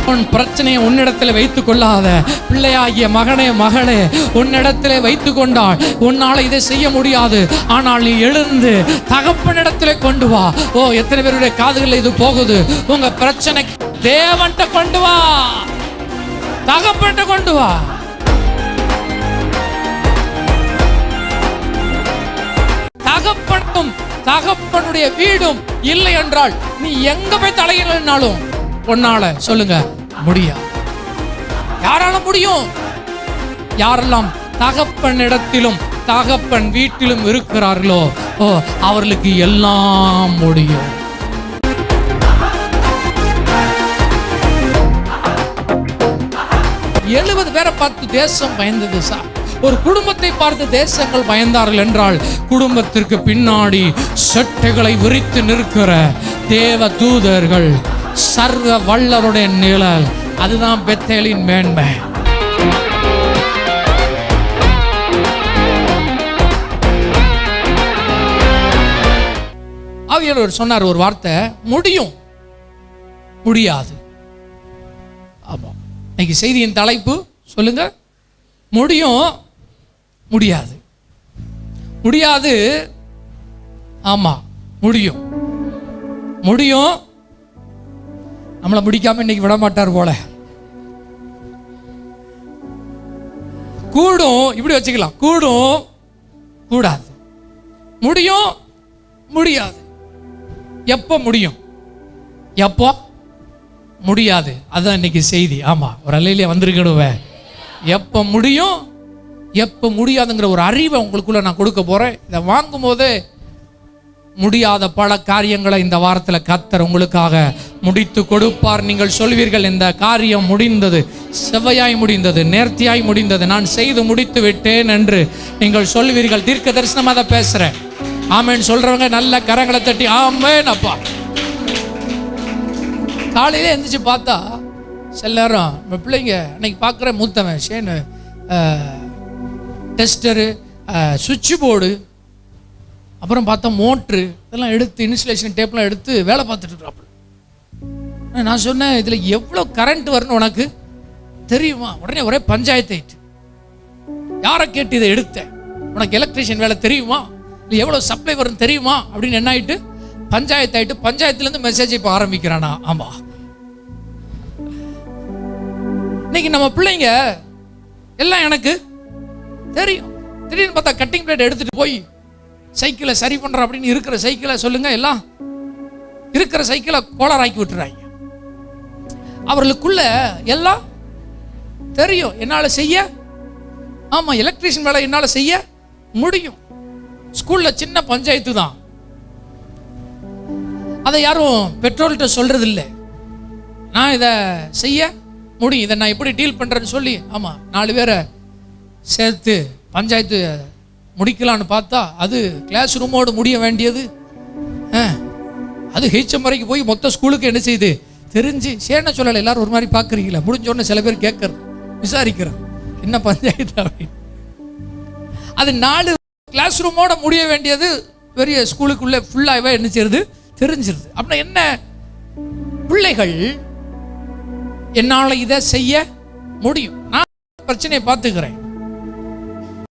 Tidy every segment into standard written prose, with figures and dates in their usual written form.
உன் பிரச்சனையை உன்னிடத்தில் வைத்துக் கொள்ளாத. பிள்ளையாகிய மகனே மகளே, உன்னிடத்திலே வைத்து கொண்டால் உன்னால் இதை செய்ய முடியாது. ஆனால் நீ எழுந்து தகப்பனிடத்திலே கொண்டு வா. ஓ, எத்தனை பேருடைய காதுகளில் இது போகுது? உங்க பிரச்சனை தேவன்கிட்ட கொண்டு வா, தகப்பன்கிட்ட கொண்டு வா. தகப்பனும் தகப்பனுடைய வீடும் இல்லை என்றால் நீ எங்க போய் தலையினாலும் உன்னால சொல்லுங்க முடியாது. யாரால முடியும்? யாரெல்லாம் தகப்பனிடத்திலும் தகப்பன் வீட்டிலும் இருக்கிறார்களோ அவர்களுக்கு எல்லாம் முடியும். எழுபது பேரை பார்த்து தேசம் பயந்தது சார். ஒரு குடும்பத்தை பார்த்து தேசங்கள் பயந்தார்கள் என்றால் குடும்பத்திற்கு பின்னாடி சட்டைகளை விரித்து நிற்கிற தேவ தூதர்கள், சர்வ வல்லருடைய நிழல். அதுதான் பெத்தேலின் மேன்மை. ஆவியானவர் சொன்னார் ஒரு வார்த்தை, முடியும் முடியாது. ஆமா, இன்னைக்கு செய்தியின் தலைப்பு சொல்லுங்க, முடியும் முடியாது. முடியாது, ஆமா முடியும். முடியும், நம்மளை முடிக்காம இன்னைக்கு விட மாட்டார் போல. கூடும், இப்படி வச்சுக்கலாம், கூடும் கூடாது. முடியும் முடியாது. எப்போ முடியும், எப்போ முடியாது, அதுதான் இன்னைக்கு செய்தி. ஆமா, ஒரு அலையிலே வந்திருக்கணுவே. எப்போ முடியும் எப்போ முடியாதுங்கிற ஒரு அறிவை உங்களுக்குள்ள நான் கொடுக்க போறேன். இதை வாங்கும் போது முடியாத பல காரியங்களை இந்த வாரத்தில் கர்த்தர் உங்களுக்காக முடித்து கொடுப்பார். நீங்கள் சொல்வீர்கள், இந்த காரியம் முடிந்தது, செவ்வையாய் முடிந்தது, நேர்த்தியாய் முடிந்தது, நான் செய்து முடித்து விட்டேன் என்று நீங்கள் சொல்வீர்கள். தீர்க்க தரிசனமாக அதை பேசுறேன். ஆமேன் சொல்றவங்க நல்ல கரங்களை தட்டி ஆமேன். அப்பா, காலையில எந்திரிச்சு பார்த்தா சில நேரம் நம்ம பிள்ளைங்க அன்னைக்கு பார்க்குற மூத்தவன் ஷேனு டெஸ்டரு, சுவிட்ச் போர்டு, அப்புறம் பார்த்தா மோட்ரு, இதெல்லாம் எடுத்து இன்சுலேஷன் டேப்லாம் எடுத்து வேலை பார்த்துட்டு இருக்கிறாப்புல. நான் சொன்னேன், இதில் எவ்வளோ கரண்ட் வரணும் உனக்கு தெரியுமா? உடனே ஒரே பஞ்சாயத்து ஆயிட்டு. யாரை கேட்டு இதை எடுத்தேன்? உனக்கு எலக்ட்ரிஷியன் வேலை தெரியுமா? இல்லை எவ்வளோ சப்ளை வரும் தெரியுமா? அப்படின்னு என்ன ஆயிட்டு பஞ்சாயத்து ஆயிட்டு. பஞ்சாயத்துலேருந்து மெசேஜ் இப்போ ஆரம்பிக்கிறானா? ஆமாம், இன்னைக்கு நம்ம பிள்ளைங்க எல்லாம் எனக்கு தெரியும். திடீர்னு பார்த்தா கட்டிங் பிளேட் எடுத்துட்டு போய் சைக்கிளை சரி பண்ற அப்படின்னு இருக்கிற சைக்கிளை சொல்லுங்க, எல்லாம் இருக்கிற சைக்கிளை கோளாறாக்கி விட்டுறாங்க. அவர்களுக்குள்ள எல்லாம் தெரியும், என்னால செய்ய, ஆமா எலக்ட்ரிஷியன் வேலை என்னால செய்ய முடியும். ஸ்கூல்ல சின்ன பஞ்சாயத்து தான், அதை யாரும் பெற்றோர்கிட்ட சொல்றது இல்லை. நான் இதை செய்ய முடியும், இதை நான் எப்படி டீல் பண்றேன்னு சொல்லி, ஆமா 4 பேரை சேர்த்து பஞ்சாயத்து முடிக்கலான்னு பார்த்தா அது கிளாஸ் ரூமோடு முடிய வேண்டியது. அது ஹெச்எம் வரைக்கும் போய் மொத்த ஸ்கூலுக்கு என்ன செய்யுது தெரிஞ்சு. சேன சொல்லலை, எல்லாரும் ஒரு மாதிரி பார்க்குறீங்களா? முடிஞ்சோடனே சில பேர் கேட்கறது, விசாரிக்கிறது, என்ன பஞ்சாயத்து அப்படின்னு. அது 4 கிளாஸ் ரூமோட முடிய வேண்டியது பெரிய ஸ்கூலுக்குள்ளே ஃபுல்லாகவே என்ன செய்யுது தெரிஞ்சிருது. அப்படின்னா என்ன, பிள்ளைகள் என்னால் இதை செய்ய முடியும், நான் பிரச்சனையை பார்த்துக்கிறேன்,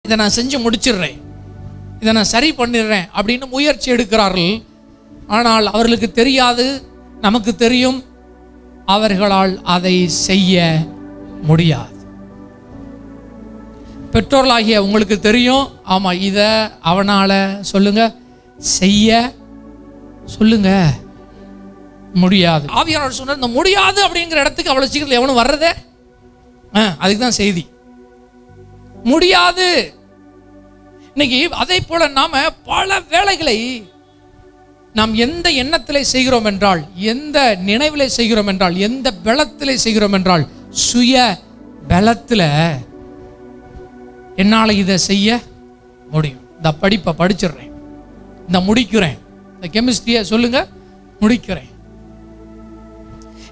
இதை நான் செஞ்சு முடிச்சிடுறேன், இதை நான் சரி பண்ணிடுறேன் அப்படின்னு முயற்சி எடுக்கிறார்கள். ஆனால் அவர்களுக்கு தெரியாது, நமக்கு தெரியும், அவர்களால் அதை செய்ய முடியாது. பெற்றோர்களாகிய உங்களுக்கு தெரியும், ஆமா இதை அவனால சொல்லுங்க செய்ய சொல்லுங்க முடியாது. ஆவியானவர் சொன்னார், இந்த முடியாது அப்படிங்கிற இடத்துக்கு அவ்வளவு சீக்கிரம் எவனும் வர்றதே, அதுக்கு தான் செய்தி. முடியாது. இன்னைக்கு அதை போல நாம பல வேலைகளை நாம் எந்த எண்ணத்திலே செய்கிறோம் என்றால், எந்த நினைவிலே செய்கிறோம் என்றால், எந்த பலத்திலே செய்கிறோம் என்றால், சுய பலத்தில் என்னால் இதை செய்ய முடியும். இந்த படிப்பை படிச்சிடுறேன், இந்த முடிக்கிறேன், இந்த கெமிஸ்ட்ரியை சொல்லுங்க முடிக்கிறேன்,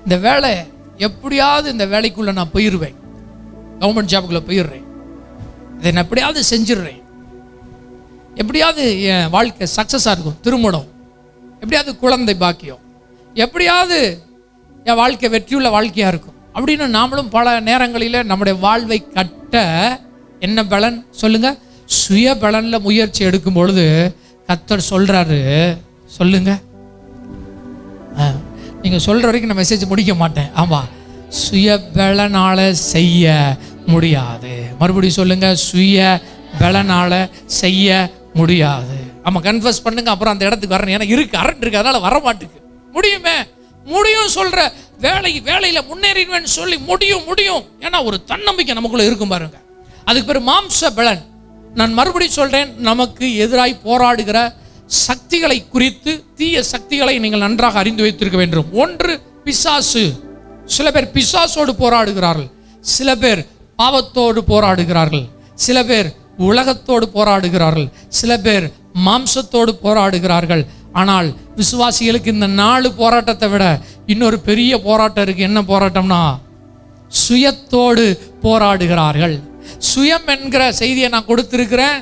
இந்த வேலை எப்படியாவது இந்த வேலைக்குள்ள நான் போயிடுவேன், கவர்மெண்ட் ஜாபுக்குள்ள போயிடுறேன், இதை நான் எப்படியாவது செஞ்சிடுறேன், எப்படியாவது என் வாழ்க்கை சக்ஸஸாக இருக்கும், திருமணம், எப்படியாவது குழந்தை பாக்கியம், எப்படியாவது என் வாழ்க்கை வெற்றியுள்ள வாழ்க்கையாக இருக்கும், அப்படின்னு நாமளும் பல நேரங்களில் நம்முடைய வாழ்வை கட்ட என்ன பலன் சொல்லுங்க? சுய பலன்ல முயற்சி எடுக்கும் பொழுது கர்த்தர் சொல்றாரு, சொல்லுங்க. நீங்க சொல்ற வரைக்கும் நான் மெசேஜ் முடிக்க மாட்டேன். ஆமா, சுய பலனால செய்ய முடியாது. மறுபடியும் சொல்லுங்க, சுய பலனால செய்ய முடியாது. ஆமா, கன்ஃபஸ் பண்ணுங்க, அப்புறம் அந்த இடத்துக்கு வரணும். ஏன்னா இருக்கு, அரண்ட் இருக்கு, அதனால வர மாட்டுக்கு. முடியுமே, முடியும் சொல்ற வேலையில முன்னேறிடுவேன்னு சொல்லி முடியும். ஏன்னா ஒரு தன்னம்பிக்கை நமக்குள்ள இருக்கும் பாருங்க. அதுக்கு பேர் மாம்ச பலன். நான் மறுபடியும் சொல்றேன், நமக்கு எதிராய் போராடுகிற சக்திகளை குறித்து, தீய சக்திகளை நீங்கள் நன்றாக அறிந்து வைத்திருக்க வேண்டும். ஒன்று பிசாசு. சில பேர் பிசாசோடு போராடுகிறார்கள், சில பேர் பாவத்தோடு போராடுகிறார்கள், சில பேர் உலகத்தோடு போராடுகிறார்கள், சில பேர் மாம்சத்தோடு போராடுகிறார்கள். ஆனால் விசுவாசிகளுக்கு இந்த 4 போராட்டத்தை விட இன்னொரு பெரிய போராட்டம் இருக்கு. என்ன போராட்டம்னா, சுயத்தோடு போராடுகிறார்கள். சுயம் என்கிற செய்தியை நான் கொடுத்திருக்கிறேன்.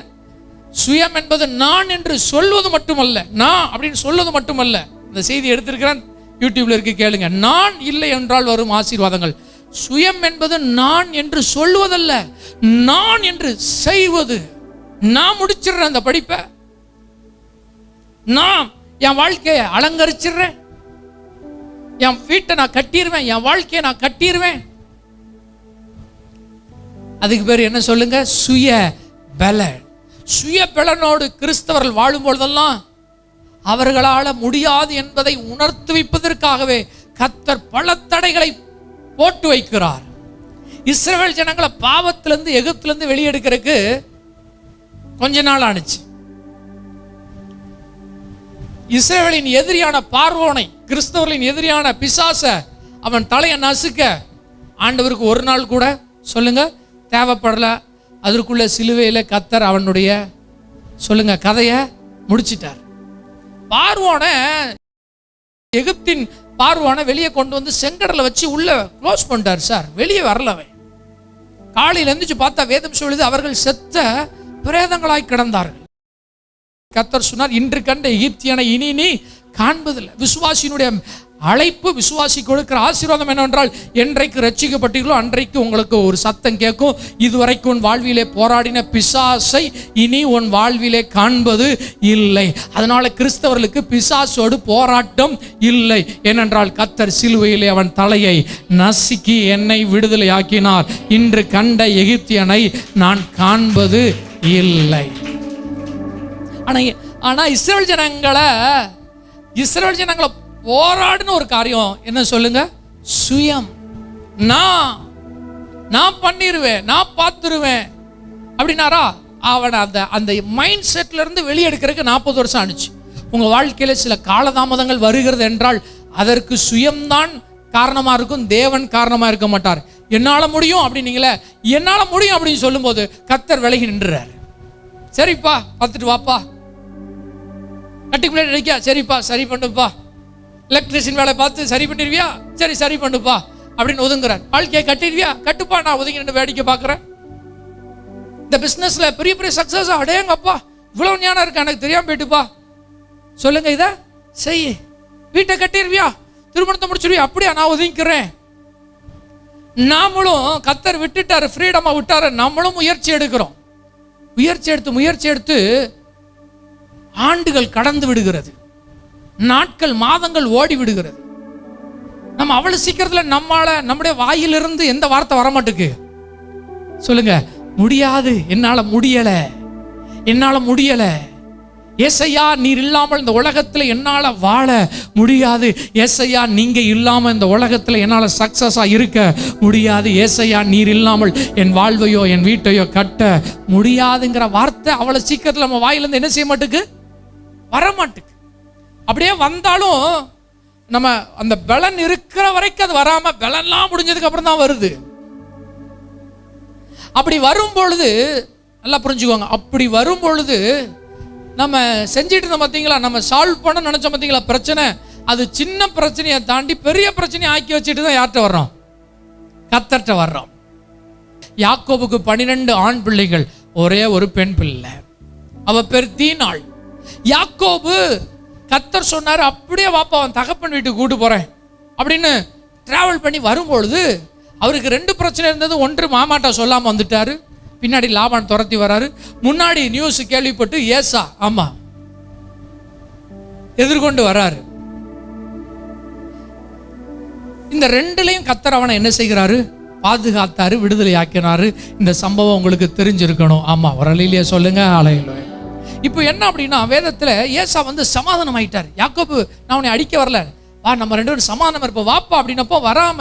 சுயம் என்பது நான் என்று சொல்வது மட்டுமல்ல, நான் அப்படின்னு சொல்வது மட்டுமல்ல. இந்த செய்தி எடுத்திருக்கிறேன், யூடியூப்ல இருக்கு, கேளுங்க. நான் இல்லை என்றால் வரும் ஆசீர்வாதங்கள். சுயம் என்பது நான் என்று சொல்வதல்ல, நான் என்று செய்வது. நான் முடிச்சிடுறேன் அந்த படிப்பை, நான் என் வாழ்க்கையை அலங்கரிச்சிடுறேன், என் வீட்டை நான் கட்டிடுவேன், என் வாழ்க்கையை நான் கட்டிடுவேன். அதுக்கு பேர் என்ன சொல்லுங்க? சுய பலன். சுய பலனோடு கிறிஸ்தவர்கள் வாழும் பொழுதெல்லாம் அவர்களால் முடியாது என்பதை உணர்த்துவிப்பதற்காகவே கர்த்தர் பல தடைகளை போட்டு வைக்கிறார். இஸ்ரவேல் ஜனங்களை பாவத்திலிருந்து, எகிப்திலிருந்து வெளியெடுக்கிறதுக்கு கொஞ்ச நாள் ஆனிச்சு. இஸ்ரவேலின் எதிரியான பார்வோனை, கிறிஸ்தவர்களின் எதிரியான பிசாச அவன் தலையை நசுக்க ஆண்டவருக்கு ஒரு நாள் கூட சொல்லுங்க தேவைப்படல. அதற்குள்ள சிலுவையில் கர்த்தர் அவனுடைய சொல்லுங்க கதையை முடிச்சிட்டார். பார்வோனை, எகிப்தின் பார்வோனை வெளியே கொண்டு வந்து செங்கடலை வச்சு உள்ள க்ளோஸ் பண்ணிட்டார். சார், வெளியே வரலவன். காலையில் எழுந்திரிச்சு பார்த்தா வேதம் சொல்லுது, அவர்கள் செத்த பிரேதங்களாய் கிடந்தார்கள். கர்த்தர் சொன்னார், இன்று கண்ட எகிப்தியனை இனி நீ காண்பதில்லை. விசுவாசியினுடைய அழைப்பு, விசுவாசி கொடுக்கிற ஆசீர்வாதம் என்னவென்றால், என்றைக்கு ரட்சிக்கப்பட்டீர்களோ அன்றைக்கு உங்களுக்கு ஒரு சத்தம் கேட்கும், இதுவரைக்கும் உன் வாழ்விலே போராடின பிசாசை இனி உன் வாழ்விலே காண்பது இல்லை. அதனால கிறிஸ்தவர்களுக்கு பிசாசோடு போராட்டம் இல்லை. ஏனென்றால் கர்த்தர் சிலுவையிலே அவன் தலையை நசுக்கி என்னை விடுதலை ஆக்கினார். இன்று கண்ட எகிப்தியனை நான் காண்பது இல்லை. ஆனா இஸ்ரவேல் ஜனங்களை போராடுன ஒரு காரியம் என்ன சொல்லுங்க? சுயம். நான் பண்ணிடுவேன், நான் பார்த்துருவேன் அப்படின்னாரா, அவனை அந்த மைண்ட் செட்ல இருந்து வெளியெடுக்கிறதுக்கு 40 வருஷம் ஆனிச்சு. உங்க வாழ்க்கையில சில காலதாமதங்கள் வருகிறது என்றால் அதற்கு சுயம்தான் காரணமா இருக்கும், தேவன் காரணமா இருக்க மாட்டார். என்னால முடியும் அப்படின்னீங்களே, என்னால முடியும் அப்படின்னு சொல்லும் போது கர்த்தர் விலகி நின்றுறாரு. சரிப்பா, பார்த்துட்டு வாப்பா. கட்டி பிள்ளை நினைக்கா, சரிப்பா சரி பண்ணுப்பா. எலக்ட்ரிஷியன் வேலை பார்த்து சரி பண்ணிடுவியா, சரி சரி பண்ணுப்பா அப்படின்னு ஒதுங்குறார். வாழ்க்கையை கட்டிடுவியா, கட்டுப்பா, நான் ஒதுங்கி நின்று வேடிக்கை பார்க்குறேன். இந்த பிஸ்னஸ்ல பெரிய பெரிய சக்சஸ், அடேங்கப்பா இவ்வளவு ஞானம் இருக்கு, எனக்கு தெரியாம போயிட்டுப்பா. சொல்லுங்க, இதை செய். வீட்டை கட்டிடுவியா, திருமணத்தை முடிச்சிருவியா, அப்படியா, நான் ஒதுங்கிக்கிறேன். நாமளும் கர்த்தர் விட்டுட்டாரு, ஃப்ரீடமா விட்டாரு, நம்மளும் முயற்சி எடுக்கிறோம். முயற்சி எடுத்து ஆண்டுகள் கடந்து விடுகிறது, நாட்கள் மாதங்கள் ஓடி விடுகிறது. நம்ம அவ்வளவு சீக்கிரத்துல நம்முடைய வாயிலிருந்து எந்த வார்த்தை வரமாட்டுக்கு சொல்லுங்க? முடியாது, என்னால முடியல. ஏசையா, நீர் இல்லாமல் இந்த உலகத்துல என்னால வாழ முடியாது. ஏசையா, நீங்க இல்லாம இந்த உலகத்துல என்னால சக்சஸா இருக்க முடியாது. ஏசையா, நீர் இல்லாமல் என் வாழ்வையோ என் வீட்டையோ கட்ட முடியாதுங்கிற வார்த்தை அவ்வளவு சீக்கிரத்துல நம்ம வாயிலிருந்து என்ன செய்ய மாட்டுக்கு? வரமாட்டுக்கு. அப்படியே வந்தாலும் நம்ம அந்த பலன் இருக்கிற வரைக்கும் அது வராம, பலன்லாம் முடிஞ்சதுக்கு அப்புறம் தான் வருது. அப்படி வரும் பொழுது நல்லா புரிஞ்சுக்கோங்க, அப்படி வரும் பொழுது நம்ம செஞ்சிட்டு இருந்தோம் பார்த்தீங்களா, நம்ம சால்வ் பண்ண நினைச்சோம் பார்த்தீங்களா பிரச்சனை, அது சின்ன பிரச்சனையை தாண்டி பெரிய பிரச்சனையை ஆக்கி வச்சுட்டு தான் யார்கிட்ட வர்றோம்? கர்த்தர்ட்ட வர்றோம். யாக்கோபுக்கு 12 ஆண் பிள்ளைகள், ஒரே ஒரு பெண் பிள்ளை, அவ பேர் தீனாள். யாக்கோபு கர்த்தர் சொன்னார், அப்படியே வாப்பா அவன் தகப்பன் வீட்டுக்கு கூட்டு போறேன் அப்படின்னு டிராவல் பண்ணி வரும்பொழுது அவருக்கு 2 பிரச்சனை இருந்தது. ஒன்று, மாமாட்டா சொல்லாமல் வந்துட்டாரு, பின்னாடி லாபான் துரத்தி வராரு. முன்னாடி நியூஸ் கேள்விப்பட்டு ஏசா எதிர்கொண்டு வராரு. இந்த 2லையும் கர்த்தர் அவனை என்ன செய்கிறாரு? பாதுகாத்தாரு, விடுதலை ஆக்கினாரு. இந்த சம்பவம் உங்களுக்கு தெரிஞ்சிருக்கணும். ஒரு அலையிலேயே சொல்லுங்க ஹல்லேலூயா. இப்போ என்ன அப்படின்னா, வேதத்தில் ஏசா சமாதானம் ஆயிட்டார். யாக்கோபு, நான் உன்னை அடிக்க வரல, வா நம்ம 2 பேரும் சமாதானம் இருப்போம் வாப்பா அப்படின்னப்போ வராம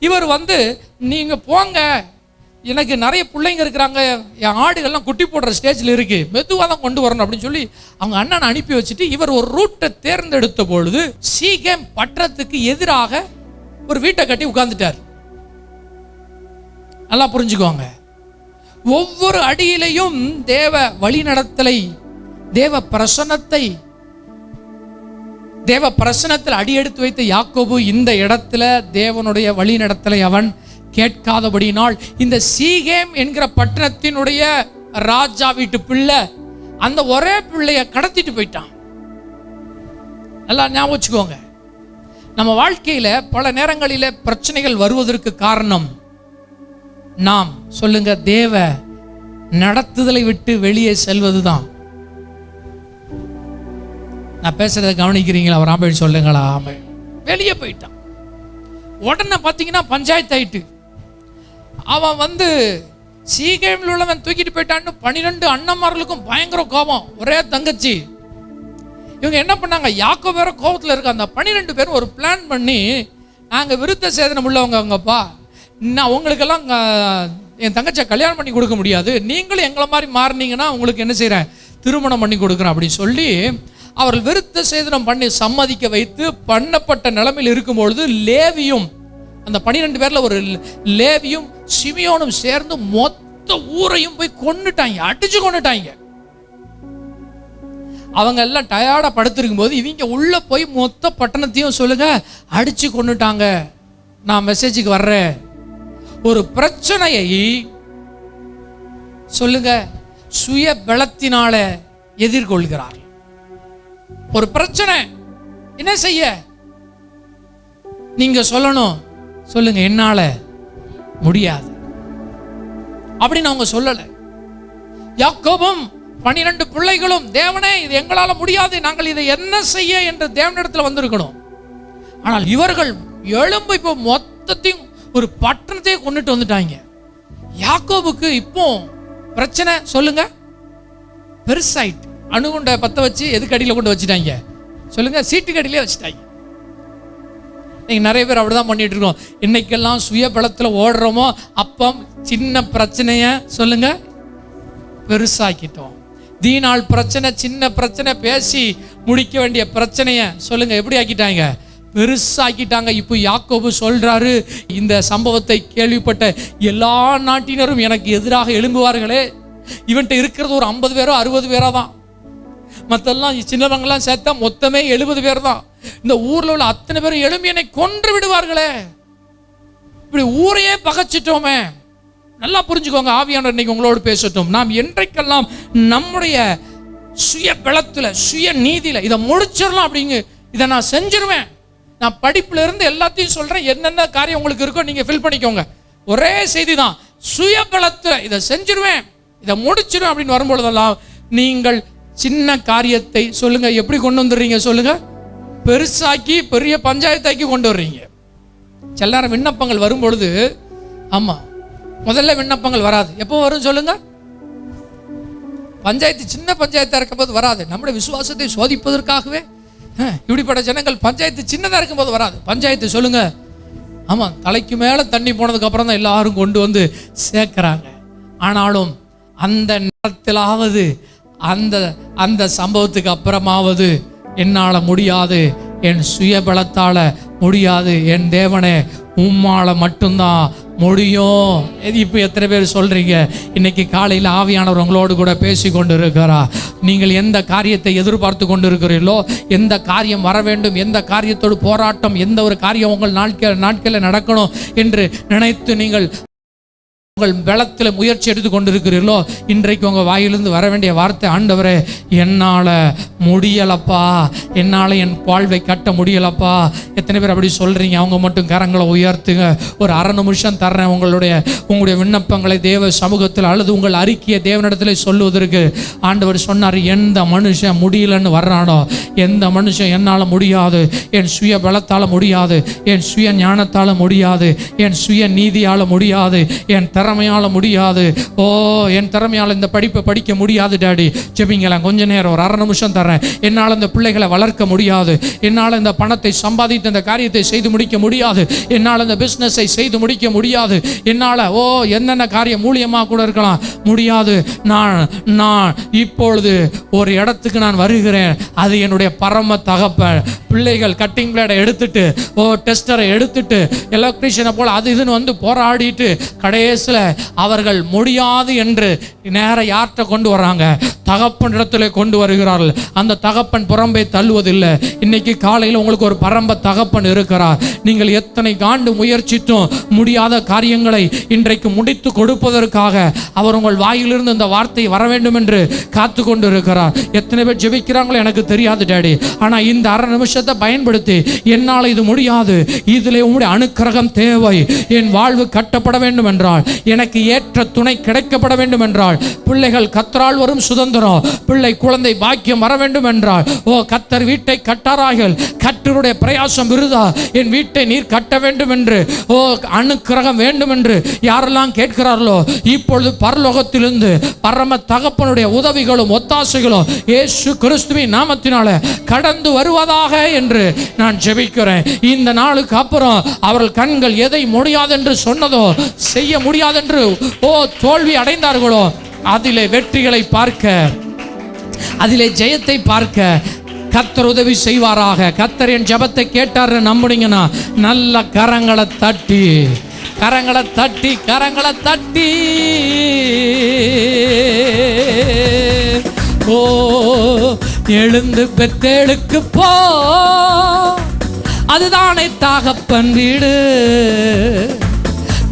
இவர் நீங்க போங்க, எனக்கு நிறைய பிள்ளைங்க இருக்கிறாங்க, என் ஆடுகள்லாம் குட்டி போடுற ஸ்டேஜில் இருக்கு, மெதுவாக தான் கொண்டு வரணும் அப்படின்னு சொல்லி அவங்க அண்ணனை அனுப்பி வச்சுட்டு இவர் ஒரு ரூட்டை தேர்ந்தெடுத்த பொழுது சீகேம் பட்டணத்துக்கு எதிராக ஒரு வீட்டை கட்டி உட்கார்ந்துட்டார். நல்லா புரிஞ்சுக்கோங்க, ஒவ்வொரு அடியிலையும் தேவ வழிநடத்தலை, தேவ பிரசன்னத்தில் அடியெடுத்து வைத்த யாக்கோபு இந்த இடத்துல தேவனுடைய வழிநடத்தலை அவன் கேட்காதபடியினால் இந்த சீகேம் என்கிற பட்டணத்தினுடைய ராஜா வீட்டு பிள்ளை அந்த ஒரே பிள்ளைய கடத்திட்டு போயிட்டான். நல்லா ஞாபகம் வச்சுக்கோங்க, நம்ம வாழ்க்கையில பல நேரங்களில பிரச்சனைகள் வருவதற்கு காரணம் நாம் சொல்லுங்க தேவ நடத்துதலை விட்டு வெளியே செல்வதுதான். நான் பேசுறதை கவனிக்கிறீங்களா? அவர் ஆமென் சொல்லுங்களா? ஆமென். வெளியே போயிட்டான். உடனே பார்த்தீங்கன்னா பஞ்சாயத்து ஆயிட்டு, அவன் சீகேமில் உள்ளவன் தூக்கிட்டு போயிட்டான்னு 12 அண்ணன்மார்களுக்கும் பயங்கர கோபம். ஒரே தங்கச்சி. இவங்க என்ன பண்ணாங்க? யாக்கோபு வேற கோபத்தில் இருக்க. அந்த 12 பேரும் ஒரு பிளான் பண்ணி, நாங்கள் விருத்த சேதனம் உள்ளவங்க அவங்கப்பா, நான் உங்களுக்கெல்லாம் என் தங்கச்சியை கல்யாணம் பண்ணி கொடுக்க முடியாது, நீங்களும் எங்களை மாதிரி மாறினீங்கன்னா உங்களுக்கு என்ன செய்கிறேன்? திருமணம் பண்ணி கொடுக்குறேன் அப்படின்னு சொல்லி அவர்கள் விருத்த சேதனம் பண்ணி சம்மதிக்க வைத்து பண்ணப்பட்ட நிலைமையில் இருக்கும்பொழுது லேவியும், அந்த 12 பேர்ல ஒரு லேவியும் சிமியோனும் சேர்ந்து மொத்த ஊரையும் போய் கொன்னுட்டாங்க, அடிச்சு கொன்னுட்டாங்க. அவங்க எல்லாம் டயர்டா படுத்திருக்கும் போது இவங்க உள்ள போய் மொத்த பட்டணத்தையும் சொல்லுங்க அடிச்சு கொன்னுட்டாங்க. நான் மெசேஜுக்கு வர்றேன். ஒரு பிரச்சனையை சொல்லுங்க சுய பலத்தினால எதிர்கொள்கிறார். ஒரு பிரச்சனை என்ன செய்ய நீங்க சொல்லணும், சொல்லுங்க என்னால முடியாது அப்படின்னு அவங்க சொல்லல. யாக்கோபும் 12 பிள்ளைகளும், தேவனே இது எங்களால முடியாது, நாங்கள் இதை என்ன செய்ய என்று தேவனிடத்தில் வந்திருக்கணும். ஆனால் இவர்கள் எழும்பு இப்போ மொத்தத்தையும் ஒரு பட்டணத்தையே கொண்டுட்டு வந்துட்டாங்க. யாக்கோபுக்கு இப்போ பிரச்சனை சொல்லுங்க பெருசாயிட்டு. அணுகுண்ட பத்த வச்சு எதுக்கு அடியில் கொண்டு வச்சுட்டாங்க சொல்லுங்க? சீட்டுக்கு அடியிலே வச்சுட்டாங்க. நீங்க நிறைய பேர் அப்படிதான் பண்ணிட்டு இருக்கோம். இன்னைக்கெல்லாம் சுய பலத்தில் ஓடுறோமோ அப்போ சின்ன பிரச்சனைய சொல்லுங்க பெருசாக்கிட்டோம். தீனாள் பிரச்சனை, சின்ன பிரச்சனை, பேசி முடிக்க வேண்டிய பிரச்சனைய சொல்லுங்க எப்படி ஆக்கிட்டாங்க? பெருசாக்கிட்டாங்க. இப்போ யாக்கோபு சொல்றாரு, இந்த சம்பவத்தை கேள்விப்பட்ட எல்லா நாட்டினரும் எனக்கு எதிராக எழும்புவார்களே. இவன்ட்ட இருக்கிறது ஒரு 50 பேரோ 60 பேரோ தான், மற்றெல்லாம் சின்னவங்கெல்லாம் சேர்த்தா மொத்தமே 70 பேர் தான். இந்த ஊர்ல உள்ள அத்தனை பேரும் எழும்பி என்னை கொன்று விடுவார்களே. இப்படி ஊரையே பகைச்சிட்டோமே. நல்லா புரிஞ்சுக்கோங்க, ஆவியானவர் இன்னைக்கு உங்களோடு பேசட்டும். நாம் என்றைக்கெல்லாம் நம்முடைய சுய பலத்துல, சுய நீதியில இதை முடிச்சிடலாம் அப்படிங்க, இதை நான் செஞ்சிருவேன், நான் படிப்புல இருந்து எல்லாத்தையும் சொல்றேன், என்னென்ன காரியம் உங்களுக்கு இருக்கோ நீங்க ஃபில் பண்ணிக்கோங்க, ஒரே செய்தி தான், சுய பலத்துல இதை செஞ்சிருவேன், இதை முடிச்சிருவேன் அப்படின்னு வரும்பொழுதெல்லாம் நீங்கள் சின்ன காரியத்தை சொல்லுங்க எப்படி கொண்டு வந்துடுறீங்க சொல்லுங்க? பெருசாக்கி பெரிய பஞ்சாயத்தாக்கி கொண்டு வர்றீங்க. சில நேரம் விண்ணப்பங்கள் வரும்பொழுது, ஆமா முதல்ல விண்ணப்பங்கள் வராது. எப்போ வரும் சொல்லுங்க? பஞ்சாயத்து சின்ன பஞ்சாயத்தா இருக்கும்போது வராது. நம்முடைய விசுவாசத்தை சோதிப்பதற்காகவே இப்படிப்பட்ட ஜனங்கள் பஞ்சாயத்து சின்னதா இருக்கும்போது வராது. பஞ்சாயத்து சொல்லுங்க, ஆமா தலைக்கு மேல தண்ணி போனதுக்கு அப்புறம் தான் எல்லாரும் கொண்டு வந்து சேர்க்கிறாங்க. ஆனாலும் அந்த நேரத்திலாவது அந்த சம்பவத்துக்கு அப்புறமாவது என்னால முடியாது, என் சுயபலத்தால முடியாது, என் தேவனே உம்மால மட்டும்தான் முடியும். இப்போ எத்தனை பேர் சொல்றீங்க? இன்னைக்கு காலையில் ஆவியானவர் உங்களோடு கூட பேசி கொண்டு இருக்கிறா. நீங்கள் எந்த காரியத்தை எதிர்பார்த்து கொண்டு இருக்கிறீர்களோ, எந்த காரியம் வர வேண்டும், எந்த காரியத்தோடு போராட்டம், எந்த ஒரு காரியம் உங்கள் நாட்களில் நடக்கணும் என்று நினைத்து நீங்கள் உங்கள் பலத்தில் முயற்சி எடுத்து கொண்டிருக்கிறீர்களோ, இன்றைக்கு உங்கள் வாயிலிருந்து வர வேண்டிய வார்த்தை, ஆண்டவரே என்னால் முடியலப்பா, என்னால் என் வாழ்வை கட்ட முடியலப்பா. எத்தனை பேர் அப்படி சொல்கிறீங்க? அவங்க மட்டும் கரங்களை உயர்த்துங்க. ஒரு அரை நிமிஷம் தர்றேன். உங்களுடைய விண்ணப்பங்களை தேவ சமூகத்தில் அல்லது உங்கள் அறிக்கையை தேவனிடத்தில் சொல்லுவதற்கு. ஆண்டவர் சொன்னார், எந்த மனுஷன் முடியலன்னு வர்றானோ, எந்த மனுஷன் என்னால் முடியாது, என் சுய பலத்தால் முடியாது, என் சுய ஞானத்தால் முடியாது, என் சுய நீதியால் முடியாது, என் திறமையால முடியாது, என் திறமையால் இந்த படிப்பை படிக்க முடியாது டாடி, ஜெபிங்களேன் கொஞ்ச நேரம், ஒரு அரை நிமிஷம் தரேன். என்னால் இந்த பிள்ளைகளை வளர்க்க முடியாது, என்னால் இந்த பணத்தை சம்பாதித்து இந்த காரியத்தை செய்து முடிக்க முடியாது, என்னால் இந்த பிஸ்னஸை செய்து முடிக்க முடியாது, என்னால் என்னென்ன காரியம் மூலியமாக கூட இருக்கலாம் முடியாது. நான் இப்பொழுது ஒரு இடத்துக்கு நான் வருகிறேன். அது என்னுடைய பரம தகப்பன். பிள்ளைகள் கட்டிங் பிளேடை எடுத்துட்டு, டெஸ்டரை எடுத்துட்டு, எலக்ட்ரிஷியனை போல அது இதுன்னு வந்து போராடிட்டு கடைசியில் அவர்கள் முடியாது என்று நேர யார்கிட்ட கொண்டு வராங்க? தகப்பன் இடத்துல கொண்டு வருகிறார்கள். அந்த தகப்பன் புறம்பே தள்ளுவதில்லை. இன்னைக்கு காலையில் உங்களுக்கு ஒரு பரம்ப தகப்பன் இருக்கிறார். நீங்கள் எத்தனை ஆண்டு முயற்சித்தும் முடியாத காரியங்களை இன்றைக்கு முடித்து கொடுப்பதற்காக அவர் உங்கள் வாயிலிருந்து இந்த வார்த்தை வர வேண்டும் என்று காத்து கொண்டு இருக்கிறார். எத்தனை பேர் ஜெபிக்கிறாங்களோ எனக்கு தெரியாது டாடி, ஆனால் இந்த அரை நிமிஷத்தை பயன்படுத்தி, என்னால் இது முடியாது, இதிலே உங்களுடைய அனுக்கிரகம் தேவை, என் வாழ்வு கட்டப்பட வேண்டும் என்றால், எனக்கு ஏற்ற துணை கிடைக்கப்பட வேண்டும் என்றால், பிள்ளைகள் கர்த்தரால் வரும் சுதந்திரம், பிள்ளை குழந்தை பாக்கியம் வர வேண்டும் என்றால், கர்த்தர் வீட்டை கட்டாரார்கள், கர்த்தருடைய பிரயாசம் விருதா, என் வீட்டை நீர் கட்ட வேண்டும் என்று, அனுக்கிரகம் வேண்டும் என்று யாரெல்லாம் கேட்கிறார்களோ, இப்பொழுது பரலோகத்திலிருந்து பரம தகப்பனுடைய உதவிகளும் ஒத்தாசைகளும் இயேசு கிறிஸ்துவின் நாமத்தினால கடந்து வருவதாக என்று நான் ஜெபிக்கிறேன். இந்த நாளுக்கு அப்புறம் அவர்கள் கண்கள் எதை முடியாது என்று சொன்னதோ, செய்ய முடியாது என்று தோல்வி அடைந்தார்களோ, அதிலே வெற்றிகளை பார்க்க, அதிலே ஜெயத்தை பார்க்க கர்த்தர் உதவி செய்வாராக. கர்த்தர் என் ஜெபத்தை கேட்டார் நம்புனீங்கன்னா நல்ல கரங்களை தட்டி எழுந்து பெத்தேலுக்கு போ, அதுதானே தகப்பன் வீடு.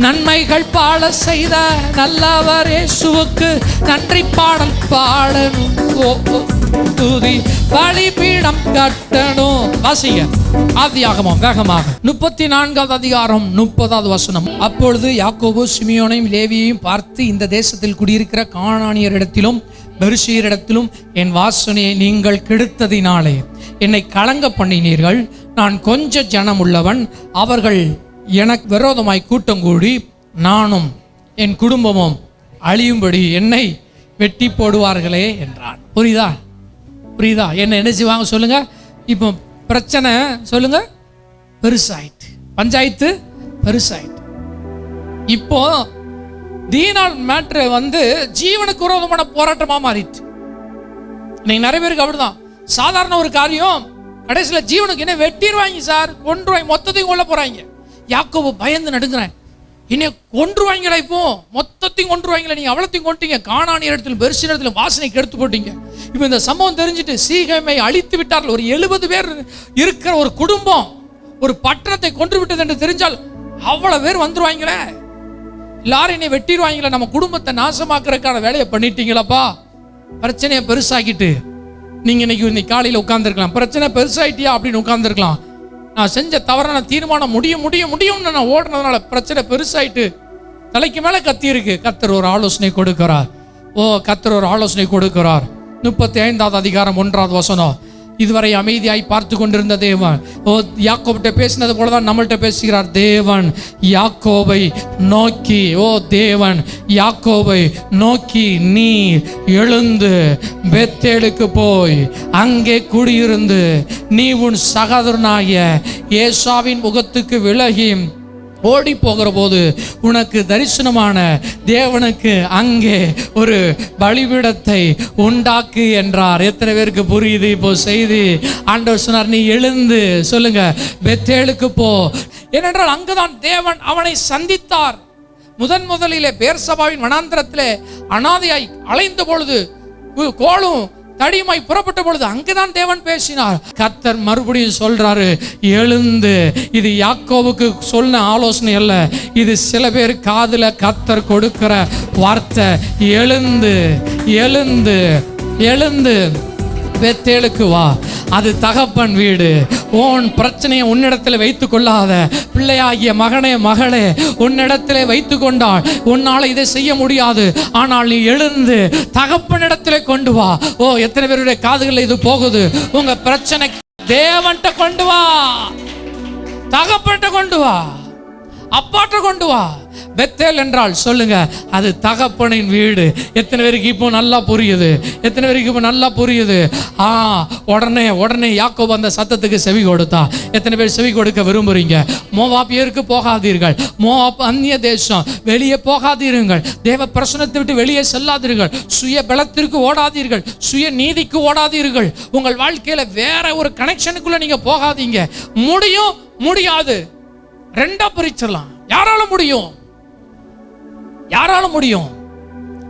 நன்மைகள் பாட செய்த நல்லவர் இயேசுவுக்கு நன்றி பாடல் பாடணும், துதி பலிபீடம் கட்டணும். வாசிங்க ஆதியாகமம் வேகமாக 34வது அதிகாரம் 30வது வசனம். அப்பொழுது யாக்கோபு சிமியோனையும் லேவியையும் பார்த்து, இந்த தேசத்தில் குடியிருக்கிற கானானியரிடத்திலும் பெரிசியரிடத்திலும் என் வாசனையை நீங்கள் கெடுத்ததினாலே என்னை கலங்க பண்ணினீர்கள். நான் கொஞ்ச ஜனம் உள்ளவன், அவர்கள் எனக்கு விரோதமாய் கூட்டம் கூடி நானும் என் குடும்பமும் அழியும்படி என்னை வெட்டி போடுவார்களே என்றான். புரியுதா? என்ன செய்வாங்க சொல்லுங்க? இப்போ பிரச்சனை சொல்லுங்க பெருசாயிட்டு, பஞ்சாயத்து பெருசாயிட்டு. இப்போ தீனால் மேட்ரு வந்து ஜீவனுக்கு விரோதமான போராட்டமா மாறிட்டு. இன்னைக்கு நிறைய பேருக்கு அப்படிதான். சாதாரண ஒரு காரியம் கடைசியில் ஜீவனுக்கு என்ன வெட்டிடுவாங்க சார், கொன்றுவாங்க, மொத்தத்தையும் கொல்ல போறாங்க. யாக்கோபு பயந்து நடுங்கிறேன், என்னை கொன்றுவாங்களா, இப்போ மொத்தத்தையும் கொன்றுவாங்களா, நீங்க அவ்வளத்தையும் கொண்டீங்க, கானானியர் இடத்துல பெரிசியர் இடத்துல வாசனை கெடுத்து போட்டீங்க. இப்போ இந்த சம்பவம் தெரிஞ்சுட்டு சீகேமை அழித்து விட்டார்கள். ஒரு 70 பேர் இருக்கிற ஒரு குடும்பம் ஒரு பட்டணத்தை கொன்று விட்டது என்று தெரிஞ்சால் அவ்வளவு பேர் வந்துருவாங்களே, எல்லாரும் என்னை வெட்டிடுவாங்களே, நம்ம குடும்பத்தை நாசமாக்குறதுக்கான வேலையை பண்ணிட்டீங்களப்பா. பிரச்சனையை பெருசாக்கிட்டு நீங்க இன்னைக்கு காலையில் உட்கார்ந்துருக்கலாம், பிரச்சனை பெருசாயிட்டியா அப்படின்னு உட்கார்ந்துருக்கலாம். நான் செஞ்ச தவறான தீர்மானம் முடியும்னு நான் ஓடுனதுனால பிரச்சனை பெருசாயிட்டு தலைக்கு மேல கத்தி இருக்கு. கர்த்தர் ஒரு ஆலோசனை கொடுக்கிறார். கர்த்தர் ஒரு ஆலோசனை கொடுக்கிறார். 35வது அதிகாரம் 1வது வசனம். இதுவரை அமைதியாய் பார்த்து கொண்டிருந்த தேவன் யாக்கோபிட்ட பேசினது போலதான் நம்மள்கிட்ட பேசுகிறார். தேவன் யாக்கோபை நோக்கி, தேவன் யாக்கோபை நோக்கி, நீ எழுந்து பெத்தேலுக்கு போய் அங்கே குடியிருந்து நீ உன் சகோதரனாகிய ஏசாவின் முகத்துக்கு விலகி ஓடி போகிற போது உனக்கு தரிசனமான தேவனுக்கு அங்கே ஒரு பலிபீடத்தை உண்டாக்கு என்றார். எத்தனை பேருக்கு புரியுது இப்போ செய்தி? ஆண்டவர் சொன்னார், நீ எழுந்து சொல்லுங்க பெத்தேலுக்கு போ. ஏனென்றால் அங்குதான் தேவன் அவனை சந்தித்தார். முதலிலே பேர்சபாவின் வனாந்திரத்திலே அனாதையாய் அலைந்த பொழுது கோலும் தடியுமாய் புறப்பட்ட பொழுது அங்குதான் தேவன் பேசினார். கர்த்தர் மறுபடியும் சொல்றாரு, எழுந்து. இது யாக்கோவுக்கு சொன்ன ஆலோசனை அல்ல, இது சில பேர் காதுல கர்த்தர் கொடுக்கிற வார்த்தை. எழுந்து எழுந்து எழுந்து பெத்தேலுக்கு வா. அது தகப்பன் வீடு. உன் பிரச்சனையை உன்னிடத்தில் வைத்து கொள்ளாத. பிள்ளையாகிய மகனே மகளே, உன்னிடத்திலே வைத்து கொண்டால் உன்னால் இதை செய்ய முடியாது. ஆனால் நீ எழுந்து தகப்பனிடத்திலே கொண்டு வா. ஓ, எத்தனை பேருடைய காதுகளில் இது போகுது? உங்க பிரச்சனை தேவன்கிட்ட கொண்டு வா, தகப்பன்கிட்ட கொண்டு வா, அப்பாட்ட கொண்டு வா. பெத்தேல் என்றால் சொல்லுங்க, அது தகப்பனின் வீடு. எத்தனை பேருக்கு இப்போ நல்லா புரியுது? எத்தனை பேருக்கு இப்போ நல்லா புரியுது? உடனே யாக்கோபு அந்த சத்தத்துக்கு செவி கொடுத்தா. எத்தனை பேர் செவி கொடுக்க விரும்புறீங்க? மோவாபியருக்கு போகாதீர்கள். மோவாப் அந்நிய தேசம், வெளியே போகாதீர்கள். தேவ பிரசனத்தை விட்டு வெளியே செல்லாதீர்கள். சுய பலத்திற்கு ஓடாதீர்கள், சுய நீதிக்கு ஓடாதீர்கள். உங்கள் வாழ்க்கையில வேற ஒரு கனெக்ஷனுக்குள்ள நீங்க போகாதீங்க. முடியும் முடியாது ரெண்டா பிரிச்சிடலாம். யாரால முடியும்? யாரால முடியும்?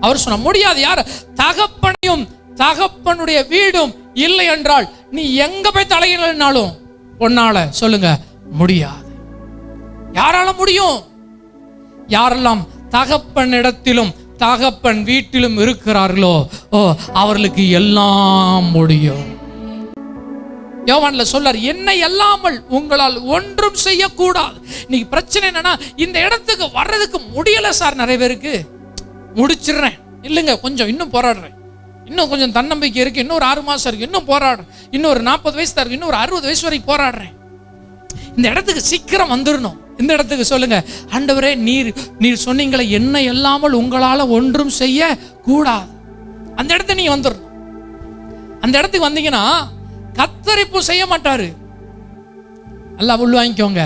அவர் சொன்ன முடியாது. யார்? தகப்பனையும் தகப்பனுடைய வீடும் இல்லை என்றால் நீ எங்க போய் தலையினாலும் உன்னால சொல்லுங்க முடியாது. யாரால முடியும்? யாரெல்லாம் தகப்பனிடத்திலும் தகப்பன் வீட்டிலும் இருக்கிறார்களோ அவர்களுக்கு எல்லாம் முடியும். யோவான்ல சொல்றார், என்னை அல்லாமல் உங்களால் ஒன்றும் செய்யக்கூடாது. இன்னைக்கு பிரச்சனை என்னன்னா, இந்த இடத்துக்கு வர்றதுக்கு முடியல சார். நிறைய பேருக்கு முடிச்சிடுறேன், இல்லைங்க கொஞ்சம் இன்னும் போராடுறேன், இன்னும் கொஞ்சம் தன்னம்பிக்கை இருக்கு, இன்னும் ஒரு 6 மாசம் இருக்கு, இன்னும் போராடுறேன், இன்னும் ஒரு 40 வயசு தான் இருக்கு, இன்னும் ஒரு 60 வயசு வரைக்கும் போராடுறேன். இந்த இடத்துக்கு சீக்கிரம் வந்துடணும். இந்த இடத்துக்கு சொல்லுங்க, ஆண்டவரே நீர் சொன்னீங்களே, என்னை அல்லாமல் உங்களால ஒன்றும் செய்ய கூடாது. அந்த இடத்துக்கு நீங்க வந்துடணும். அந்த இடத்துக்கு வந்தீங்கன்னா கர்த்தர் இப்போ செய்ய மாட்டாரு. எல்லாம் உள்ள வாங்கிக்கோங்க.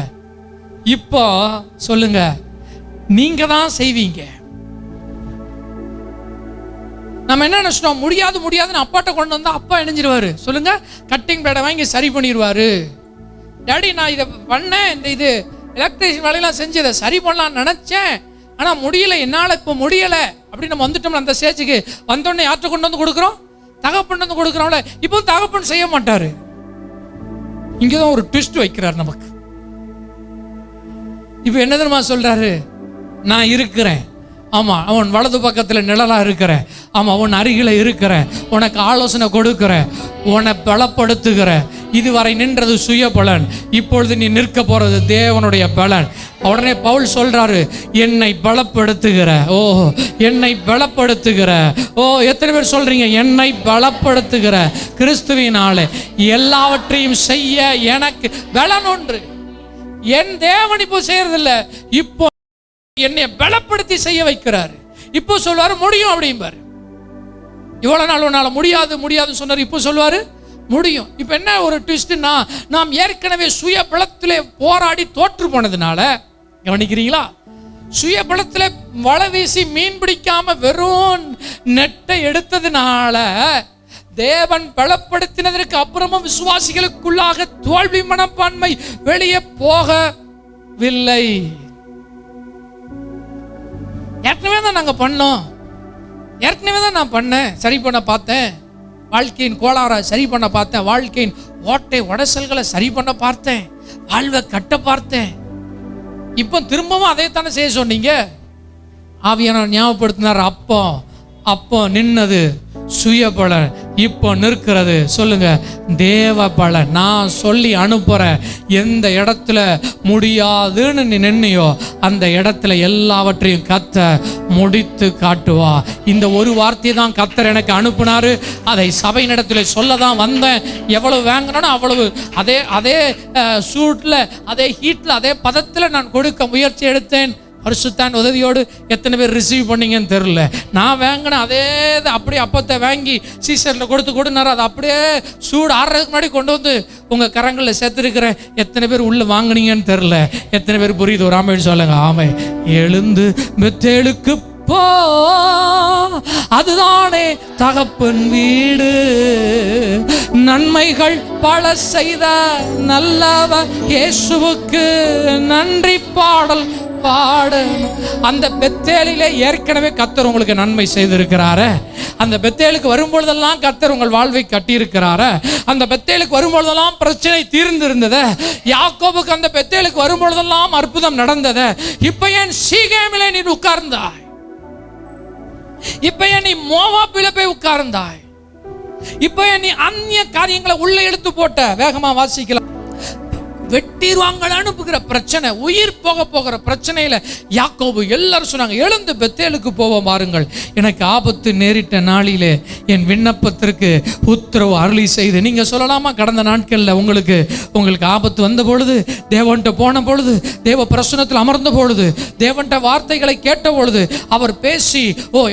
இப்போ சொல்லுங்க, நீங்க தான் செய்வீங்க. நம்ம என்ன நினைச்சிட்டோம்? முடியாதுன்னு அப்பாட்ட கொண்டு வந்தா அப்பா இணைஞ்சிருவாரு. சொல்லுங்க, கட்டிங் பேடை வாங்கி சரி பண்ணிடுவாரு. டாடி நான் இதை பண்ணேன், இந்த இது எலக்ட்ரிஷியன் வேலையெல்லாம் செஞ்சு இதை சரி பண்ணலாம்னு நினைச்சேன், ஆனா முடியல, என்னால இப்போ முடியல அப்படின்னு நம்ம வந்துட்டோம்ல. அந்த ஸ்டேஜுக்கு வந்தோடனே யார்கிட்ட கொண்டு வந்து கொடுக்குறோம்? தகப்பன் வந்து கொடுக்குறோம்ல. இப்போ தகப்பன் செய்ய மாட்டாரு. இங்கதான் ஒரு ட்விஸ்ட் வைக்கிறார் நமக்கு. இப்ப என்ன தெரியுமா சொல்றாரு? நான் இருக்கிறேன். ஆமா, அவன் வலது பக்கத்துல நிழலா இருக்கிறேன். ஆமா, அவன் அருகில இருக்கிறேன். உனக்கு ஆலோசனை கொடுக்கிறேன், உன்னை பலப்படுத்துகிறேன். இதுவரை நின்றது சுய பலன், இப்பொழுது நீ நிற்க போறது தேவனுடைய பலன். உடனே பவுல் சொல்றாரு, என்னை பலப்படுத்துகிற. என்னை பலப்படுத்துகிற. எத்தனை பேர் சொல்றீங்க? என்னை பலப்படுத்துகிற கிறிஸ்துவினாலே எல்லாவற்றையும் செய்ய எனக்கு பலன் உண்டு. என் தேவன் இப்போ செய்யறதில்ல, இப்போ என்னை பலப்படுத்தி செய்ய வைக்கிறாரு. இப்போ சொல்வாரு முடியும் அப்படிம்பாரு. இவ்வளவு நாள் உன்னால முடியாதுன்னு சொன்னாரு, இப்போ சொல்வாரு முடியும். இப்ப என்ன ஒரு ட்விஸ்ட்னா, நாம் ஏற்கனவே சுய பலத்திலே போராடி தோற்று போனதுனால, கவனிக்கிறீங்களா? சுய பலத்திலே வலை வீசி மீன் பிடிக்காம வெறும் நெட்டை எடுத்ததுனால தேவன் பலப்படுத்தினதற்கு அப்புறமும் விசுவாசிகளுக்குள்ளாக தோல்வி மனப்பான்மை வெளியே போகவில்லை. ஏற்கனவே தான் நாங்க பண்ணோம், ஏற்கனவே தான் நான் பண்ணேன், சரி பண்ண பார்த்தேன், வாழ்க்கையின் கோளாறை சரி பண்ண பார்த்தேன், வாழ்க்கையின் ஓட்டை உடசல்களை சரி பண்ண பார்த்தேன், வாழ்வை கட்ட பார்த்தேன். இப்போ திரும்பவும் அதை தானே செய்ய சொன்னீங்க. ஆவியானவர் ஞாபகப்படுத்தினார், அப்போ நின்னது சுய பலன், இப்போ நிற்கிறது சொல்லுங்க தேவ பலன். நான் சொல்லி அனுப்புறேன். எந்த இடத்துல முடியாதுன்னு நீ நின்னையோ அந்த இடத்துல எல்லாவற்றையும் கர்த்தர் முடித்து காட்டுவா. இந்த ஒரு வார்த்தையை தான் கர்த்தர் எனக்கு அனுப்புனாரு. அதை சபையின் இடத்துல சொல்ல தான் வந்தேன். எவ்வளவு வாங்கினோ அவ்வளவு அதே சூட்ல, அதே ஹீட்ல, அதே பதத்தில் நான் கொடுக்க முயற்சி எடுத்தேன். பரிசுத்தான் உதவியோடு எத்தனை பேர் ரிசீவ் பண்ணீங்கன்னு தெரியல. நான் வாங்கினேன் அதே அப்படியே அப்பத்தை வாங்கி சீசரில் கொடுனாரு. அதை அப்படியே சூடு ஆடுறதுக்கு முன்னாடி கொண்டு வந்து உங்கள் கரங்களில் சேர்த்துருக்கிறேன். எத்தனை பேர் உள்ள வாங்கினீங்கன்னு தெரியல. எத்தனை பேர் புரியுது? ஒரு ஆமை சொல்லுங்க. ஆமை. எழுந்து பெத்தேலுக்கு போ, அதுதானே தகப்பன் வீடு. நன்மைகள் பல செய்த நல்லவர் இயேசுவுக்கு நன்றி பாடல் பாடணும். அந்த பெத்தேலிலே ஏற்கனவே கர்த்தர் உங்களுக்கு நன்மை செய்திருக்கிறாரு. அந்த பெத்தேலுக்கு வரும்பொழுதெல்லாம் கர்த்தர் உங்கள் வாழ்வை கட்டியிருக்கிறார. அந்த பெத்தேலுக்கு வரும்பொழுதெல்லாம் பிரச்சனை தீர்ந்திருந்தது. யாக்கோபுக்கு அந்த பெத்தேலுக்கு வரும்பொழுதெல்லாம் அற்புதம் நடந்தது. இப்ப ஏன் சீகேமிலே நீ உட்கார்ந்தாய்? இப்ப ஏன் நீ மோவாபில போய் உட்கார்ந்தாய்? இப்ப ஏன் நீ அந்நிய காரியங்களை உள்ள எடுத்து போட்ட? வேகமா வாசிக்கலாம். வெட்டிடுவாங்கள் அனுப்புகிற பிரச்சனை, உயிர் போகிற பிரச்சனையில யாக்கோபு எல்லாரும் சொன்னாங்க, எழுந்து பெத்தேலுக்கு போவோம் வாருங்கள், எனக்கு ஆபத்து நேரிட்ட நாளிலே என் விண்ணப்பத்திற்கு உத்தரவு அருளி செய்து. நீங்க சொல்லலாமா, கடந்த நாட்கள்ல உங்களுக்கு ஆபத்து வந்த பொழுது, தேவன்ட்ட போன பொழுது, தேவ பிரசன்னத்தில் அமர்ந்த பொழுது, தேவன்ட்ட வார்த்தைகளை கேட்ட பொழுது அவர் பேசி,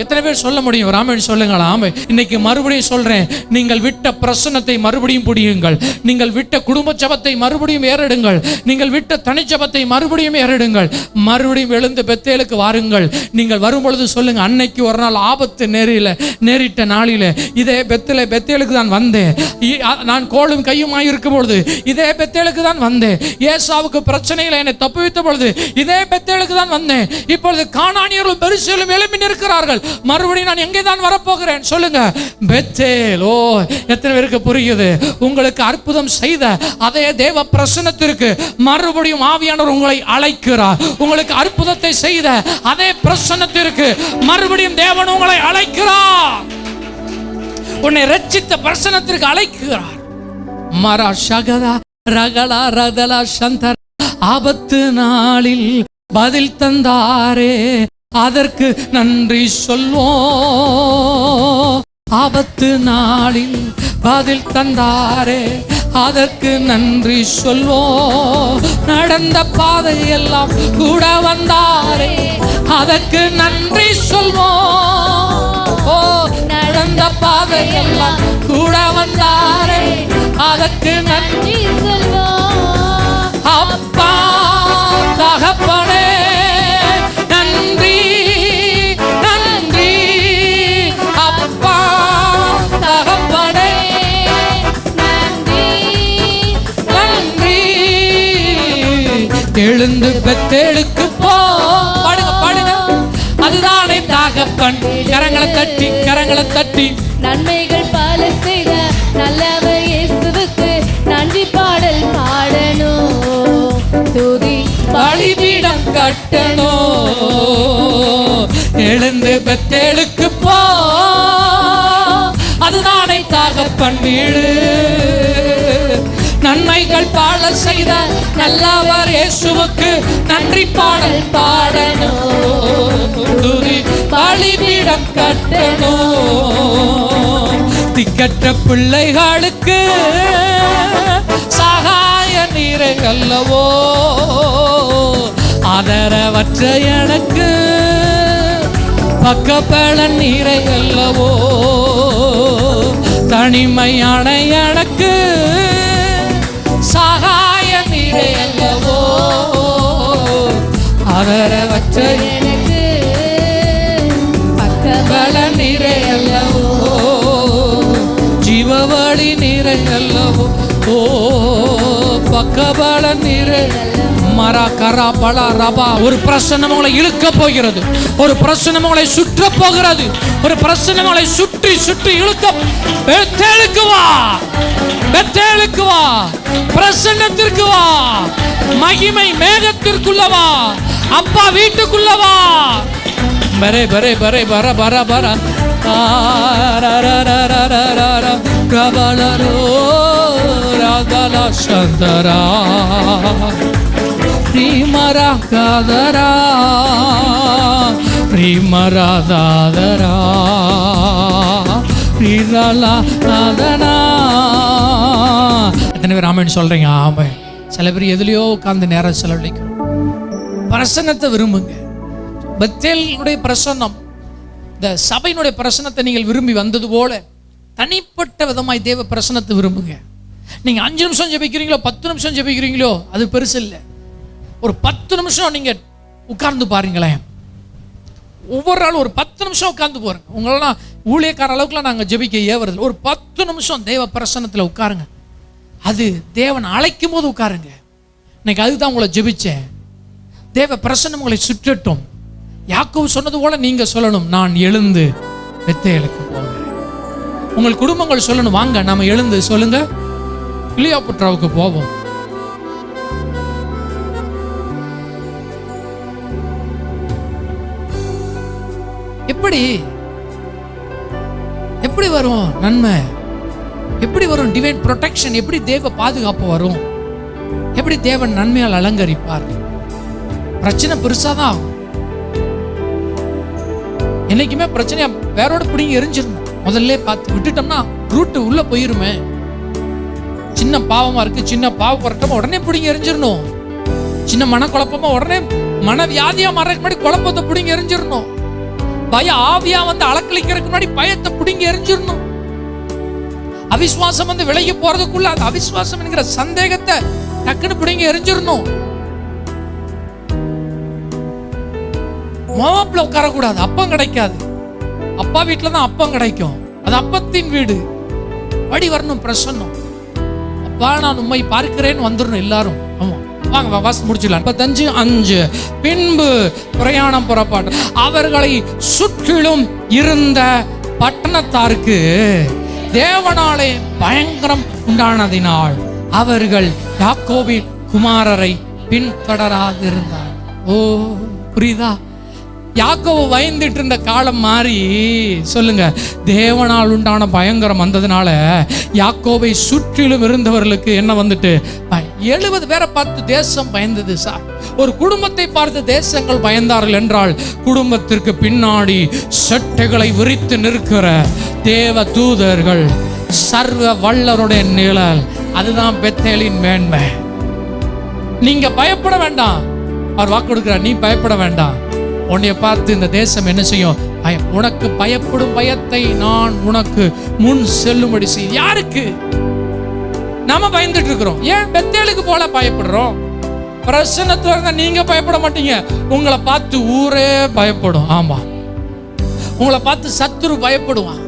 எத்தனை பேர் சொல்ல முடியும்? ராமன் சொல்லுங்களா? ஆமே. இன்னைக்கு மறுபடியும் சொல்றேன், நீங்கள் விட்ட பிரசன்னத்தை மறுபடியும் புடியுங்கள். நீங்கள் விட்ட குடும்ப ஜெபத்தை மறுபடியும் ஏறெடுங்கள். நீங்கள் விட்ட தனிச்சபத்தை மறுபடியும் ஏறிடுங்கள். மறுபடியும் எழுந்து பெத்தேலுக்கு வாருங்கள். நீங்கள் வரும்பொழுது சொல்லுங்க, அன்னைக்கு ஒரு நாள் ஆபத்து நேரிட்ட நாளிலே இதே பெத்தேலுக்கு தான் வந்தேன். நான் கோலும் கையுமாய் இருக்கும் பொழுது இதே பெத்தேலுக்கு தான் வந்தேன். ஏசாவுக்கு பிரச்சனையில் என்னை தப்புவித்த பொழுது இதே பெத்தேலுக்கு தான் வந்தேன். இப்பொழுது கானானியர்களும் பெரிசிலும் எழுப்பி நிற்கிறார்கள். மறுபடியும் நான் எங்கே தான் வரப்போகிறேன்? சொல்லுங்க, பெத்தேல். எத்தனை பேருக்கு புரியுது? உங்களுக்கு அற்புதம் செய்த அதே தேவ பிரசன்னத்திற்கு மறுபடியும் ஆவியானவர் உங்களை அழைக்கிறார். உங்களுக்கு அற்புதத்தை செய்த அதே பிரசன்னத்திற்கு மறுபடியும் தேவன் உங்களை அழைக்கிறார். உன்னை ரட்சித்த பிரசன்னத்திற்கு அழைக்கிறார். மரா ஷகதா ரகலா ரதலா சந்தர். ஆபத்து நாளில் பதில் தந்தாரே, அதற்கு நன்றி சொல்வோம். ஆபத்து நாளில் பதில் தந்தாரே, அதற்கு நன்றி சொல்வோம். நடந்த பாதையெல்லாம் கூட வந்தாரே, அதற்கு நன்றி சொல்வோம். நடந்த பாதையெல்லாம் கூட வந்தாரே, அதற்கு நன்றி சொல்வோம். அப்பா தகப்பனே நன்றி, நன்றி அப்பா தகப்பனே எழுந்து பெத்தேலுக்கு போ. பாடுங்க. அதுதானே தகப்பன். கரங்களை தட்டி நன்மைகள் பல செய்த நல்லவர் இயேசுவுக்கு நன்றி பாடல் பாடணும். துதி பலிபீடம் கட்டணும். எழுந்து பெத்தேலுக்கு போ. அதுதானே தகப்பன் வீடு. நன்மைகள் பாட செய்த நல்லவர் இயேசுவுக்கு நன்றி பாடல் பாடணும். பலிபீடம் கட்டணும். திக்கற்ற பிள்ளைகளுக்கு சகாய நீரை அல்லவோ, ஆதரவற்ற எனக்கு பக்கப்பலன் நீரை அல்லவோ, தனிமையான எனக்கு சகாய நீரை அல்லவோ, ஆதரவற்ற எனக்கு பக்கப்பலன் நீரை அல்லவோ, ஜீவவழி நீரை அல்லவோ, பக்கபலன் நீரை. ஒரு பிரசன்னம் உங்களை இழுக்க போகிறது. ஒரு பிரசன்னம் உங்களை சுற்ற போகிறது. ஒரு பிரசன்னம் உங்களை சுற்றி சுற்றி இழுக்க. பெத்தேலுக்கு வா, பெத்தேலுக்கு வா, பிரசன்னத்திற்கு வா, மகிமை மேகத்திற்குள்ள வா, அப்பா வீட்டுக்குள்ள வா. பரே பரே பரே பர பர பர கபலரோ ராதலா சந்தரா प्रीमरा कादरा प्रीमरा दादरा प्रीरला दादना. எத்தனை பேர் ஆமென் சொல்றீங்க? ஆமென். சில பேர் எதுலையோ உட்கார்ந்து நேரம் செலவழிக்கணும். பிரசன்னத்தை விரும்புங்க. பெத்தேலுடைய பிரசன்னம், இந்த சபையினுடைய பிரசன்னத்தை நீங்கள் விரும்பி வந்தது போல தனிப்பட்ட விதமாய் தேவ பிரசன்னத்தை விரும்புங்க. நீங்க 5 நிமிஷம் ஜெபிக்கிறீங்களோ 10 நிமிஷம் ஜெபிக்கிறீங்களோ அது பெருசு இல்லை. ஒரு 10 நிமிஷம் நீங்க உட்கார்ந்து பாருங்களேன். ஒவ்வொரு நாளும் ஒரு 10 நிமிஷம் உட்கார்ந்து போறேங்க. உங்களெல்லாம் ஊழியக்கார அளவுக்குலாம் நாங்கள் ஜெபிக்க ஏவறது. ஒரு 10 நிமிஷம் தேவ பிரசன்னத்தில் உட்காருங்க. அது தேவன் அழைக்கும் போது உட்காருங்க. இன்னைக்கு அதுதான் உங்களை ஜெபிச்சேன். தேவ பிரசன்னம் உங்களை சுற்றட்டும். யாக்கோபு சொன்னது போல நீங்க சொல்லணும், நான் எழுந்து பெத்தேலுக்கு போகிறேன். உங்கள் குடும்பங்கள் சொல்லணும், வாங்க நாம எழுந்து சொல்லுங்க கிளியோபாட்ராவுக்கு போவோம். எப்படி வரும் நன்மை? எப்படி வரும் டிவைன் ப்ரொடெக்ஷன்? எப்படி தேவ பாதுகாப்பு வரும்? எப்படி தேவன் நன்மையால் அலங்கரிப்பார்? பிரச்சனை பெருசாதான் ஆகும். என்னைக்குமே பிரச்சனையா வேறோட பிடிங்க எரிஞ்சிடணும். முதல்ல பார்த்து விட்டுட்டோம்னா ரூட்டு உள்ள போயிருமே. சின்ன பாவமா இருக்கு, சின்ன பாவப்பட்டமா உடனே பிடிங்க எரிஞ்சிடணும். சின்ன மனக்குழப்பமா உடனே மனவியாதியா மாறதுக்கு முன்னாடி குழப்பத்தை பிடிங்க எரிஞ்சிடணும். பய ஆவியா வந்து அளக்களிக்கிறதுக்கு முன்னாடி பயத்தை பிடிங்க எரிஞ்சிடணும். அவிசுவாசம் வந்து விலகி போறதுக்குள்ள அந்த அவிசுவாசம் என்கிற சந்தேகத்தை டக்குன்னு பிடிங்க எரிஞ்சிடணும். மோவாப்ல உட்காரக்கூடாது, அப்பம் கிடைக்காது. அப்பா வீட்டுல தான் அப்பம் கிடைக்கும், அது அப்பத்தின் வீடு. வழி வரணும், பிரசன்னம். அப்பா நான் உண்மை பார்க்கிறேன்னு வந்துடணும் எல்லாரும். ஆமா, வாங்க வாசி முடிச்சுக்கலாம். 35:5 பின்பு பிரயாணம் புறப்பாடு. அவர்களை சுற்றிலும் இருந்த பட்டணத்தாருக்கு தேவனாலே பயங்கரம் உண்டானதினால் அவர்கள் யாக்கோபின் குமாரரை பின்தொடராதிருந்தார். ஓ, புரியுதா? யாக்கோபு பயந்துட்டு இருந்த காலம் மாறி சொல்லுங்க, தேவனால் உண்டான பயங்கரம் வந்ததுனால யாக்கோபை சுற்றிலும் இருந்தவர்களுக்கு என்ன வந்துட்டு 70 பேரை பார்த்து தேசம் பயந்தது சார். ஒரு குடும்பத்தை பார்த்து தேசங்கள் பயந்தார்கள் என்றால் குடும்பத்திற்கு பின்னாடி சட்டைகளை விரித்து நிற்கிற தேவ தூதர்கள், சர்வ வல்லருடைய நிழல், அதுதான் பெத்தேலின் மேன்மை. நீங்க பயப்பட வேண்டாம். அவர் வாக்கு கொடுக்கிறார், நீ பயப்பட வேண்டாம். உன்னைய பார்த்து இந்த தேசம் என்ன செய்யும்? உனக்கு பயப்படும் பயத்தை நான் உனக்கு முன் செல்லும்படி செய். யாருக்கு? நாம பயந்துட்டு இருக்கிறோம். ஏன் பெத்தேலுக்கு போல பயப்படுறோம்? பிரச்சனை நீங்க பயப்பட மாட்டீங்க, உங்களை பார்த்து ஊரே பயப்படும். ஆமா, உங்களை பார்த்து சத்துரு பயப்படுவான்.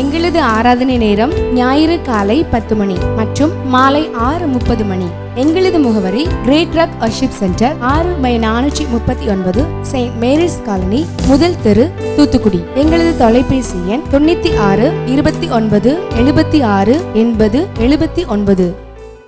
எங்களது ஆராதனை நேரம் ஞாயிறு காலை 10 மணி மற்றும் மாலை 6:30 மணி. எங்களது முகவரி Great Rock Worship Centre, 6/439 Saint Mary's Colony, முதல் தெரு, தூத்துக்குடி. எங்களது தொலைபேசி எண் 96 29 76 80 79.